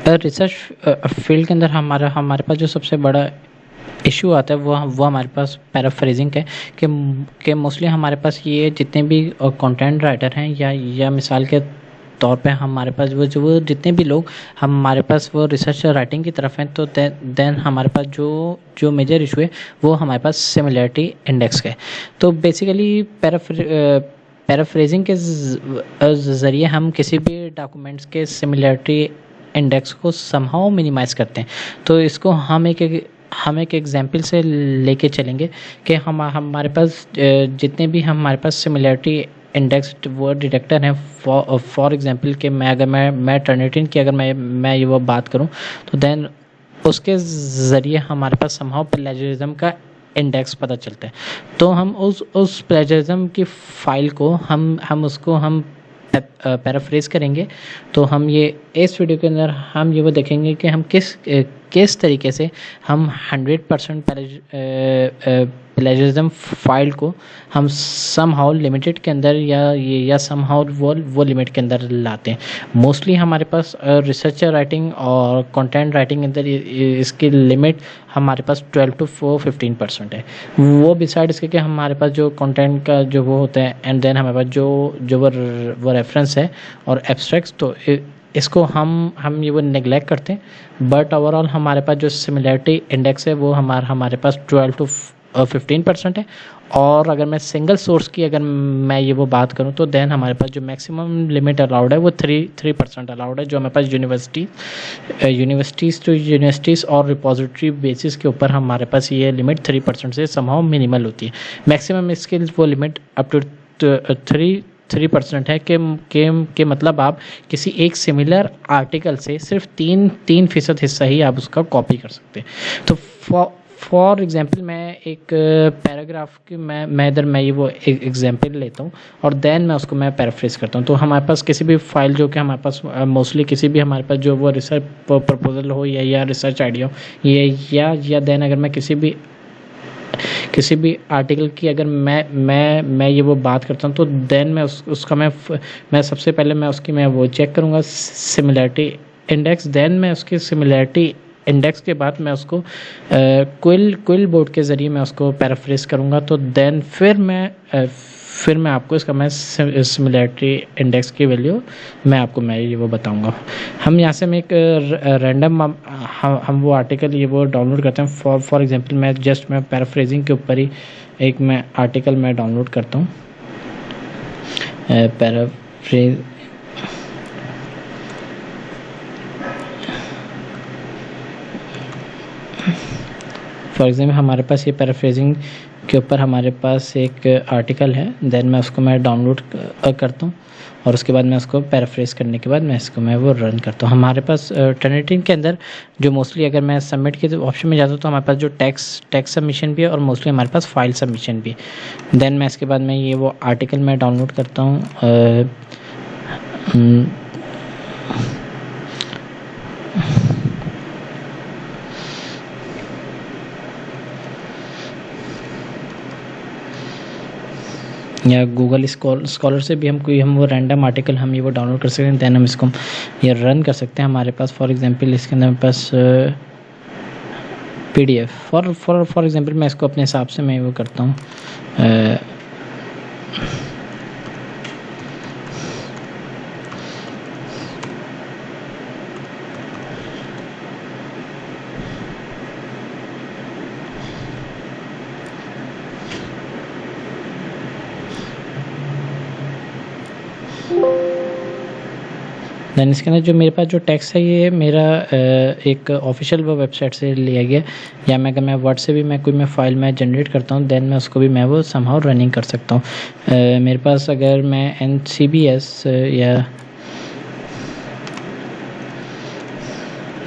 Research field के अंदर हमारे हमारे पास जो सबसे बड़ा इशू आता है वो हमारे पास पैराफ्रेजिंग है कि मोस्टली हमारे पास ये जितने भी कंटेंट राइटर हैं या मिसाल के तौर पे हमारे पास वो जितने भी लोग हमारे पास वो रिसर्च राइटिंग की तरफ हैं, तो देन हमारे पास जो मेजर इशू है वो हमारे पास सिमिलैरिटी इंडेक्स का है। तो बेसिकली पैराफ्रेजिंग के ज़रिए हम किसी भी डॉक्यूमेंट्स के सिमिलैरिटी इंडेक्स को समहाउ मिनिमाइज़ करते हैं। तो इसको हम एक एग्जांपल से लेके चलेंगे कि हमारे पास जितने भी हमारे पास सिमिलैरिटी इंडेक्स वर्ड डिटेक्टर हैं, फॉर एग्जांपल कि मैं टर्निटिन की अगर मैं ये वो बात करूं, तो देन उसके ज़रिए हमारे पास समहाउ प्लेजरिज्म का इंडेक्स पता चलता है। तो हम उस प्लेजरिज्म की फाइल को हम उसको पैराफ्रेज करेंगे। तो हम ये इस वीडियो के अंदर हम ये वो देखेंगे कि हम किस तरीके से हम 100% प्लेजरिज्म फाइल को हम समहाउ लिमिटेड के अंदर या समहाउ वो लिमिट के अंदर लाते हैं। मोस्टली हमारे पास रिसर्च राइटिंग और कंटेंट राइटिंग के अंदर इसकी लिमिट हमारे पास 12 to 15% है। वो बिसाइड इसके कि हमारे पास जो कंटेंट का जो वो होता है एंड देन हमारे पास जो वो रेफरेंस है और एब्स्ट्रैक्ट्स, तो इसको हम ये वो नेगलेक्ट करते हैं। बट ओवरऑल हमारे पास जो सिमिलैरिटी इंडेक्स है वो हमारे पास 12 to 15% है। और अगर मैं सिंगल सोर्स की अगर मैं ये वो बात करूं, तो देन हमारे पास जो मैक्सिमम लिमिट अलाउड है वो 3% अलाउड है, जो हमारे पास यूनिवर्सिटीज़ और रिपोजिटरी बेसिस के ऊपर हमारे पास ये लिमिट 3% से समहाउ मिनिमल होती है। मैक्सिमम इसकी वो लिमिट अप टू 3% है कि मतलब आप किसी एक सिमिलर आर्टिकल से सिर्फ 3% हिस्सा ही आप उसका कॉपी कर सकते हैं। तो फॉर एग्जांपल मैं एक पैराग्राफ की मैं इधर मैं ये वो एक एग्जांपल लेता हूँ और देन मैं उसको मैं पैराफ्रेज करता हूँ। तो हमारे पास किसी भी फाइल जो कि हमारे पास मोस्टली किसी भी हमारे पास जो वो रिसर्च प्रपोजल हो या रिसर्च आइडिया हो या देन अगर मैं किसी भी आर्टिकल की अगर मैं ये वो बात करता हूँ, तो देन मैं उसका मैं सबसे पहले मैं उसकी मैं वो चेक करूँगा सिमिलैरिटी इंडेक्स। देन मैं उसकी सिमिलैरिटी इंडेक्स के बाद मैं उसको क्विल बोर्ड के ज़रिए मैं उसको पैराफ्रेज करूँगा। तो देन फिर मैं आपको इसका मैं सिमिलैरिटी इंडेक्स की वैल्यू मैं ये वो बताऊँगा। हम यहाँ से मैं एक रैंडम हम वो आर्टिकल ये वो डाउनलोड करते हैं। फॉर एग्जांपल मैं पैराफ्रेजिंग के ऊपर ही एक मैं आर्टिकल मैं डाउनलोड करता हूँ। पैराफ्रेज फॉर एग्जाम्पल हमारे पास ये पैराफ्रेजिंग के ऊपर हमारे पास एक आर्टिकल है, देन मैं उसको मैं डाउनलोड करता हूँ और उसके बाद मैं उसको पैराफ्रेज करने के बाद मैं इसको मैं वो रन करता हूँ। हमारे पास टर्निटिन के अंदर जो मोस्टली अगर मैं सबमिट के ऑप्शन में जाता हूँ, तो हमारे पास जो टेक्स्ट सबमिशन भी है और मोस्टली हमारे पास फाइल सबमिशन भी है। देन मैं इसके बाद मैं ये वो आर्टिकल मैं डाउनलोड करता हूँ। या गूगल स्कॉलर से भी हम वो रैंडम आर्टिकल हम ये वो डाउनलोड कर सकते हैं। देन हम इसको ये रन कर सकते हैं। हमारे पास फॉर एग्जांपल इसके अंदर हमारे पास PDF फॉर एग्जांपल मैं इसको अपने हिसाब से मैं वो करता हूँ। देन इसके अंदर जो मेरे पास जो टेक्स्ट है ये मेरा एक ऑफिशियल वेबसाइट से लिया गया, या अगर मैं वर्ड से भी मैं फाइल मैं जनरेट करता हूँ, देन मैं उसको भी मैं वो समहाउ रनिंग कर सकता हूँ। मेरे पास अगर मैं NCBS या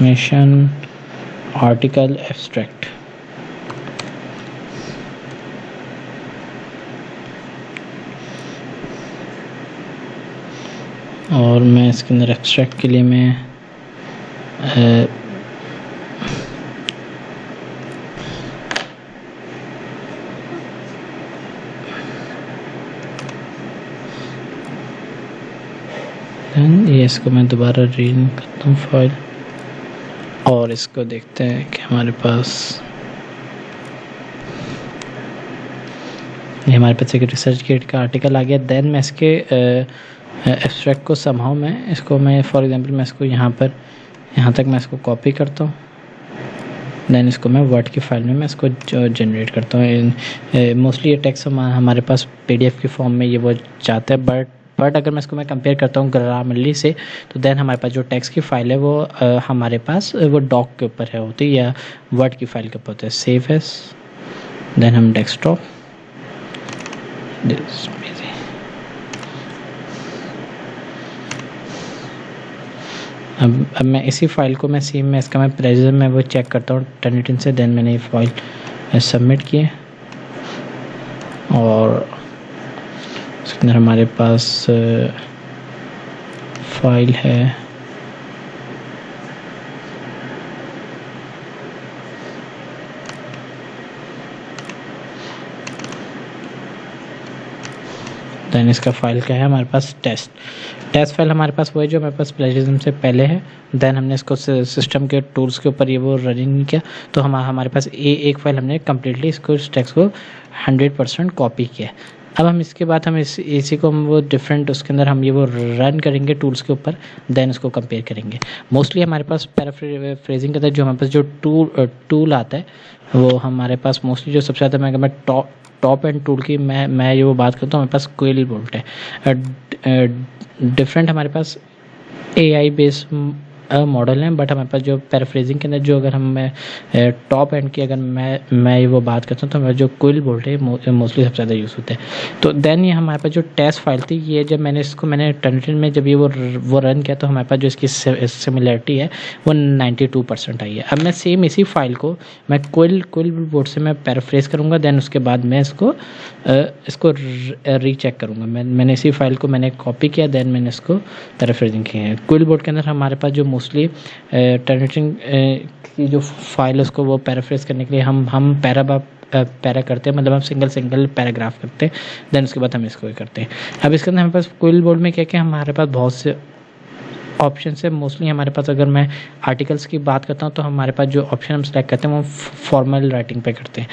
मिशन आर्टिकल एब्स्ट्रैक्ट और मैं इसके अंदर एक्सट्रैक्ट के लिए मैं ये इसको मैं दोबारा रीड करता हूँ फाइल। और इसको देखते हैं कि हमारे पास ये हमारे पास एक रिसर्च गेट का आर्टिकल आ गया। देन मैं इसके एब्स्ट्रैक्ट को समहाउ मैं इसको मैं फॉर एग्जांपल मैं इसको यहाँ तक मैं इसको कॉपी करता हूँ। देन इसको मैं वर्ड की फाइल में मैं इसको जनरेट करता हूँ। मोस्टली ये टेक्स्ट हमारे पास PDF की फॉर्म में ये वो चाहता है, बट अगर मैं इसको मैं कंपेयर करता हूँ ग्रामरली से, तो देन हमारे पास जो टेक्स्ट की फाइल है वो हमारे पास वो डॉक के ऊपर है होती है या वर्ड की फाइल के ऊपर होता है। सेव एज, देन हम डेस्कटॉप, अब मैं इसी फाइल को मैं सेम में इसका मैं प्रेजेंट में वो चेक करता हूँ टर्निटिन से। देन मैंने ये फाइल सबमिट किए और इसके अंदर हमारे पास फाइल है देन इसका फाइल क्या है हमारे पास टेस्ट फाइल हमारे पास वो है जो हमारे पास प्लेजरिज्म से पहले है। देन हमने इसको सिस्टम के टूल्स के ऊपर ये वो रनिंग किया, तो हमारे पास एक फाइल हमने कम्प्लीटली इसको टेक्स्ट को 100% कॉपी किया। अब हम इसके बाद हम इसी को हम वो डिफरेंट उसके अंदर हम ये वो रन करेंगे टूल्स के ऊपर, देन इसको कंपेयर करेंगे। मोस्टली हमारे पास पैराफ्रेजिंग के अंदर जो हमारे पास जो टूल आता है वो हमारे पास मोस्टली जो सबसे ज़्यादा मैं टॉप एंड टूल की मैं ये वो बात करता हूँ, हमारे पास क्विलबोल्ट है। डिफरेंट हमारे पास AI बेस्ड मॉडल हैं, बट हमारे पास जो पैराफ्रेजिंग के अंदर जो अगर हम टॉप एंड की अगर मैं ये वो बात करता हूँ तो हमारा जो क्विलबोल्ट है मोस्टली सबसे ज़्यादा यूज़ होता है। तो देन ये हमारे पास जो टेस्ट फाइल थी ये जब मैंने टर्निटिन में जब ये वो रन किया तो हमारे पास जो इसकी सिमिलरिटी है वो 92% आई है। अब मैं सेम इसी फाइल को मैं क्विलबोल्ट से मैं पैराफ्रेज करूँगा, देन उसके बाद मैं इसको रीचेक करूँगा। मैंने इसी फाइल को मैंने कॉपी किया, देन मैंने इसको पैराफ्रेजिंग किया है। क्विलबोल्ट के अंदर हमारे पास जो मोस्टली टर्निटिन की जो फाइल है उसको वो पैराफ्रेज करने के लिए हम पैरा करते हैं, मतलब हम सिंगल पैराग्राफ करते हैं, देन उसके बाद हम इसको करते हैं। अब इसके अंदर हमारे पास क्विलबोल्ट में क्या हमारे पास बहुत से ऑप्शन है। मोस्टली हमारे पास अगर मैं आर्टिकल्स की बात करता हूँ तो हमारे पास जो ऑप्शन हम सेलेक्ट करते हैं वो फॉर्मल राइटिंग पे करते हैं।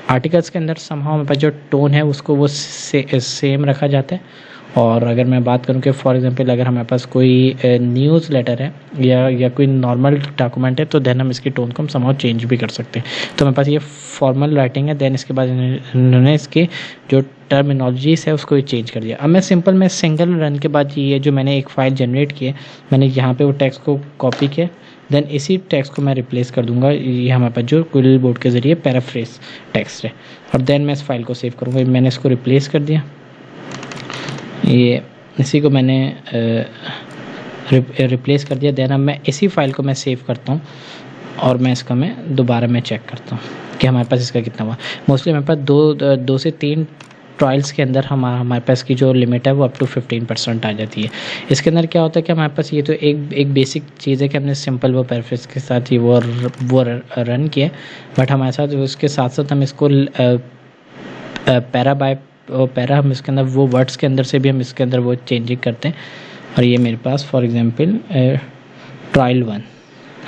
आर्टिकल्स के अंदर समहाउ हमारे पास जो टोन है उसको वो सेम रखा जाता है। और अगर मैं बात करूँ कि फॉर एग्जांपल अगर हमारे पास कोई न्यूज़ लेटर है या कोई नॉर्मल डॉक्यूमेंट है तो देन हम इसकी टोन को हम समहाउ चेंज भी कर सकते हैं। तो हमारे पास ये फॉर्मल राइटिंग है, देन इसके बाद इन्होंने इसकी जो टर्मिनोलॉजीज है उसको चेंज कर दिया। अब मैं सिंगल रन के बाद ये जो मैंने एक फ़ाइल जनरेट की है मैंने यहाँ पे वो टेक्स्ट को कॉपी किया, देन इसी टेक्स्ट को मैं रिप्लेस कर दूंगा। ये हमारे पास जो क्विलबोल्ट के ज़रिए पैराफ्रेज टेक्स्ट है, और देन मैं इस फाइल को सेव करूँगा। मैंने इसको रिप्लेस कर दिया, ये इसी को मैंने रिप्लेस कर दिया। देन अब मैं इसी फाइल को मैं सेव करता हूँ और मैं इसका मैं दोबारा मैं चेक करता हूँ कि हमारे पास इसका कितना हुआ। मोस्टली हमारे पास 2 से 3 ट्रायल्स के अंदर हमारे पास की जो लिमिट है वो अप टू 15% आ जाती है। इसके अंदर क्या होता है कि हमारे पास ये तो एक बेसिक चीज़ है कि हमने सिंपल वो पैराफ्रेज के साथ ही वो रन किया, बट हमारे साथ उसके साथ साथ हम इसको पैरा हम इसके अंदर वो वर्ड्स के अंदर से भी हम इसके अंदर वो चेंजिंग करते हैं। और ये मेरे पास फॉर एग्जांपल ट्रायल 1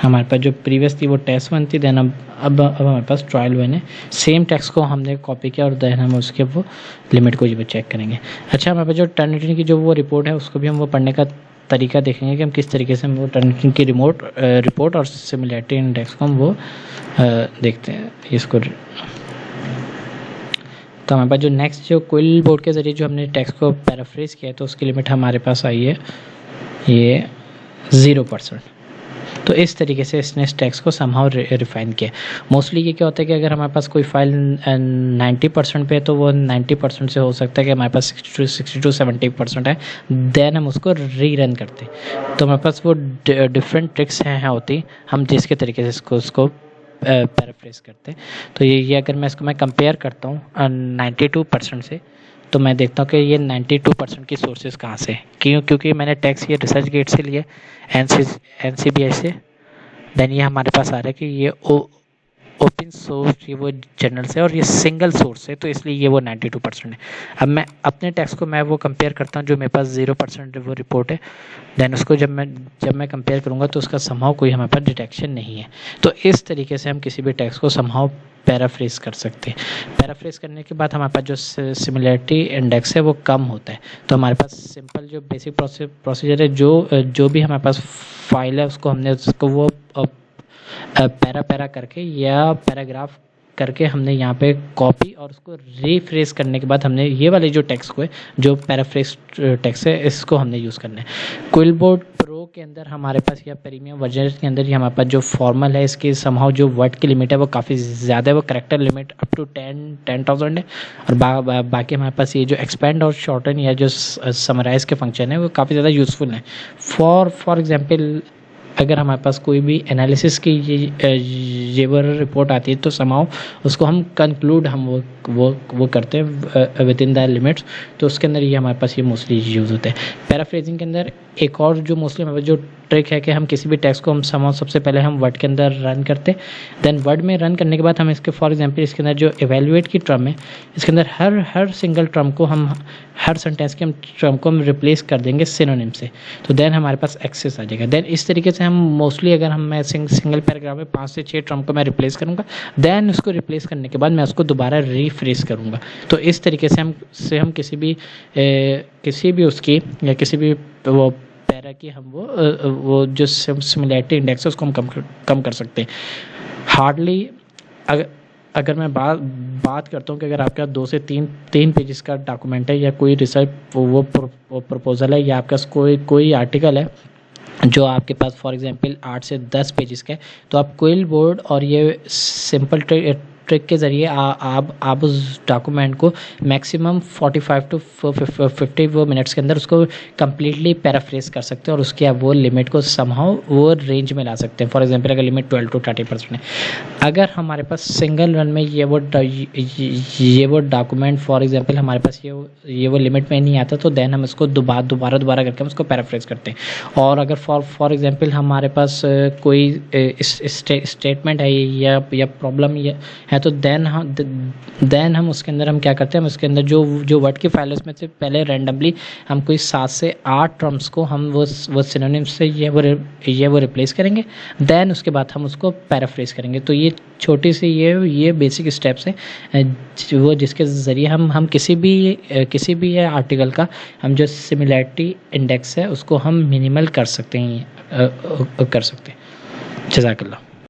हमारे पास जो प्रीवियस थी वो टेस्ट 1 थी, देन अब हमारे पास ट्रायल 1 है। सेम टेक्स्ट को हमने कॉपी किया और देन हम उसके वो लिमिट को चेक करेंगे। अच्छा, हमारे पास जो टर्निटिन की जो वो रिपोर्ट है उसको भी हम वो पढ़ने का तरीका देखेंगे कि हम किस तरीके से हम वो टर्निटिन की रिपोर्ट और सिमिलरिटी इंडेक्स को हम वो देखते हैं इसको। तो हमारे पास जो नेक्स्ट जो क्विलबोल्ट के ज़रिए जो हमने टेक्स्ट को पैराफ्रेज किया है तो उसकी लिमिट हमारे पास आई है ये 0%। तो इस तरीके से इसने इस टेक्स्ट को समहाउ रिफाइन किया। मोस्टली ये क्या होता है कि अगर हमारे पास कोई फाइल 90% पे है तो वो 90% से हो सकता है कि हमारे पास 60 to 70% है, देन हम उसको रीरन करते हैं। तो हमारे पास वो डिफरेंट ट्रिक्स हैं होती हम जिसके तरीके से उसको पैराफ्रेज करते हैं। तो ये अगर मैं इसको मैं कंपेयर करता हूँ 92% से, तो मैं देखता हूँ कि ये 92% की सोर्सेज कहाँ से, क्योंकि मैंने टेक्स्ट ये रिसर्च गेट से लिया, NCBI से। देन ये हमारे पास आ रहा है कि ये ओपन सोर्स, ये वो जनरल है और ये सिंगल सोर्स है, तो इसलिए ये वो 92% है। अब मैं अपने टेक्स्ट को मैं वो कंपेयर करता हूँ जो मेरे पास 0% वो रिपोर्ट है, देन उसको जब मैं कंपेयर करूँगा तो उसका समहाउ कोई हमारे पास डिटेक्शन नहीं है। तो इस तरीके से हम किसी भी टेक्स्ट को समहाउ पैराफ्रेज कर सकते हैं। पैराफ्रेज करने के बाद हमारे पास जो सिमिलैरिटी इंडेक्स है वो कम होता है। तो हमारे पास सिंपल जो बेसिक प्रोसीजर है, जो भी हमारे पास फाइल है उसको हमने उसको वो पैरा करके या पैराग्राफ करके हमने यहाँ पे कॉपी और उसको रीफ्रेज करने के बाद हमने ये वाले जो टेक्स्ट को है, जो पैराफ्रेज टेक्स्ट है, इसको हमने यूज़ करना है। क्विलबोर्ड प्रो के अंदर हमारे पास या प्रीमियम वर्जन के अंदर ये हमारे पास जो फॉर्मल है, इसकी समहाउ जो वर्ड की लिमिट है वो काफ़ी ज़्यादा है, वो करेक्टर लिमिट अप टू 10,000 है। और बाकी हमारे पास ये जो एक्सपेंड और शॉर्टन या जो समराइज़ के फंक्शन है वो काफ़ी ज़्यादा यूज़फुल है। फॉर एग्जांपल अगर हमारे पास कोई भी एनालिसिस की ये रिपोर्ट आती है तो समहाउ उसको हम कंक्लूड हम वो करते हैं विद इन द लिमिट्स, तो उसके अंदर ये हमारे पास ये मोस्टली यूज़ होते हैं। पैराफ्रेजिंग के अंदर एक और जो मोस्टली हमारे जो ट्रिक है कि हम किसी भी टेक्स्ट को हम समहाउ सबसे पहले हम वर्ड के अंदर रन करते हैं, देन वर्ड में रन करने के बाद हम इसके फॉर एग्जांपल इसके अंदर जो एवेलुएट की टर्म है, इसके अंदर हर सिंगल टर्म को हम हर सेंटेंस के हम टर्म को हम रिप्लेस कर देंगे सिनोनिम से, तो देन हमारे पास एक्सेस आ जाएगा। देन इस तरीके से हम मोस्टली अगर मैं सिंगल पैराग्राफ में 5 से 6 टर्म को मैं रिप्लेस करूँगा, देन उसको रिप्लेस करने के बाद मैं उसको दोबारा रीफ्रेश करूँगा। तो इस तरीके से हम किसी भी उसकी या किसी भी वो पैरा की हम वो जो सिमिलैरिटी इंडेक्स है उसको हम कम कर सकते हैं। हार्डली अगर मैं बात करता हूँ कि अगर आपका 2 से 3 पेजेस का डॉक्यूमेंट है या कोई रिसर्च वो प्रपोजल है या आपका कोई आर्टिकल है जो आपके पास फॉर एग्जांपल 8 से 10 पेजेस का है, तो आप क्विलबोर्ड और ये सिंपल ट्रिक के ज़रिए आप उस डॉक्यूमेंट को मैक्सिमम 45 टू 50 वो मिनट्स के अंदर उसको कम्प्लीटली पैराफ्रेज कर सकते हैं और उसके आप वो लिमिट को समहाउ वो रेंज में ला सकते हैं। फॉर एग्जांपल अगर लिमिट 12 टू 30% है, अगर हमारे पास सिंगल रन में ये वो डॉक्यूमेंट फॉर एग्जांपल हमारे पास ये वो लिमिट में नहीं आता, तो देन हम इसको दोबारा करके हम उसको पैराफ्रेज करते हैं। और अगर फॉर एग्जांपल हमारे पास कोई स्टेटमेंट है या प्रॉब्लम है, तो देन हम उसके अंदर हम क्या करते हैं, हम उसके अंदर जो वर्ड की फाइल है उसमें से पहले रैंडमली हम कोई 7 से 8 टर्म्स को हम वो सिनोनिम से ये वो रिप्लेस करेंगे, देन उसके बाद हम उसको पैराफ्रेज करेंगे। तो ये छोटी सी ये बेसिक स्टेप्स हैं वो जिसके ज़रिए हम किसी भी आर्टिकल का हम जो सिमिलैरिटी इंडेक्स है उसको हम मिनिमल कर सकते हैं। जज़ाकल्लाह।